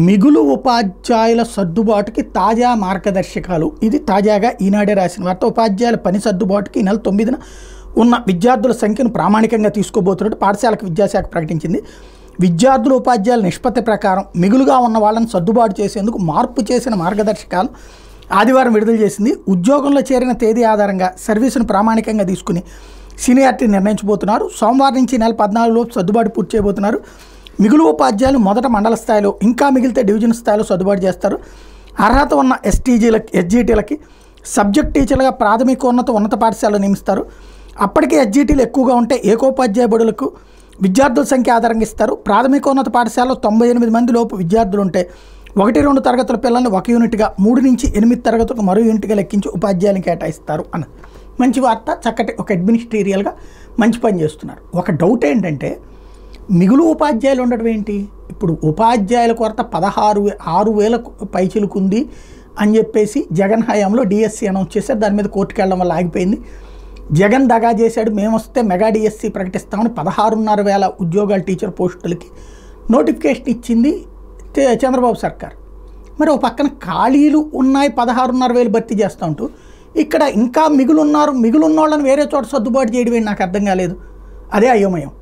మిగులు ఉపాధ్యాయుల సర్దుబాటుకి తాజా మార్గదర్శకాలు. ఇది తాజాగా ఈనాడే రాసిన వార్త. ఉపాధ్యాయుల పని సర్దుబాటుకి ఈ నెల 9న ఉన్న విద్యార్థుల సంఖ్యను ప్రామాణికంగా తీసుకోబోతున్నట్టు పాఠశాలకు విద్యాశాఖ ప్రకటించింది. విద్యార్థుల ఉపాధ్యాయుల నిష్పత్తి ప్రకారం మిగులుగా ఉన్న వాళ్ళని సర్దుబాటు చేసేందుకు మార్పు చేసిన మార్గదర్శకాలు ఆదివారం విడుదల చేసింది. ఉద్యోగంలో చేరిన తేదీ ఆధారంగా సర్వీసును ప్రామాణికంగా తీసుకుని సీనియారిటీ నిర్ణయించబోతున్నారు. సోమవారం నుంచి నెల 14 లోపు సర్దుబాటు పూర్తి చేయబోతున్నారు. మిగులు ఉపాధ్యాయులు మొదట మండల స్థాయిలో, ఇంకా మిగిలితే డివిజన్ స్థాయిలో సర్దుబాటు చేస్తారు. అర్హత ఉన్న ఎస్జీటీలకి సబ్జెక్ట్ టీచర్లుగా ఉన్నత పాఠశాలలో నియమిస్తారు. అప్పటికే ఎస్జీటీలు ఎక్కువగా ఉంటే ఏకోపాధ్యాయ బడులకు విద్యార్థుల సంఖ్య ఆధారంగా ఇస్తారు. ప్రాథమికోన్నత పాఠశాలలో 98 మంది లోపు విద్యార్థులు ఉంటే 1-2 తరగతుల పిల్లల్ని ఒక యూనిట్గా, 3 నుంచి 8 తరగతులకు మరో యూనిట్గా లెక్కించి ఉపాధ్యాయులను కేటాయిస్తారు అన్న మంచి వార్త. చక్కటి ఒక అడ్మినిస్ట్రేరియల్గా మంచి పని చేస్తున్నారు. ఒక డౌట్ ఏంటంటే, మిగులు ఉపాధ్యాయులు ఉండడం ఏంటి? ఇప్పుడు ఉపాధ్యాయుల కొరత 6,000 పైచిలుకుంది అని చెప్పేసి జగన్ హయాంలో డిఎస్సి అనౌన్స్ చేశారు. దాని మీద కోర్టుకు వెళ్ళడం వల్ల ఆగిపోయింది. జగన్ దగా చేశాడు, మేము వస్తే మెగా డిఎస్సి ప్రకటిస్తామని 16,500 ఉద్యోగాలు టీచర్ పోస్టులకి నోటిఫికేషన్ ఇచ్చింది చంద్రబాబు సర్కార్. మరి ఒక పక్కన ఖాళీలు ఉన్నాయి, 16,500 భర్తీ చేస్తూ ఉంటూ ఇక్కడ ఇంకా మిగులున్న వాళ్ళని వేరే చోట సర్దుబాటు చేయడం నాకు అర్థం కాలేదు. అదే అయోమయం.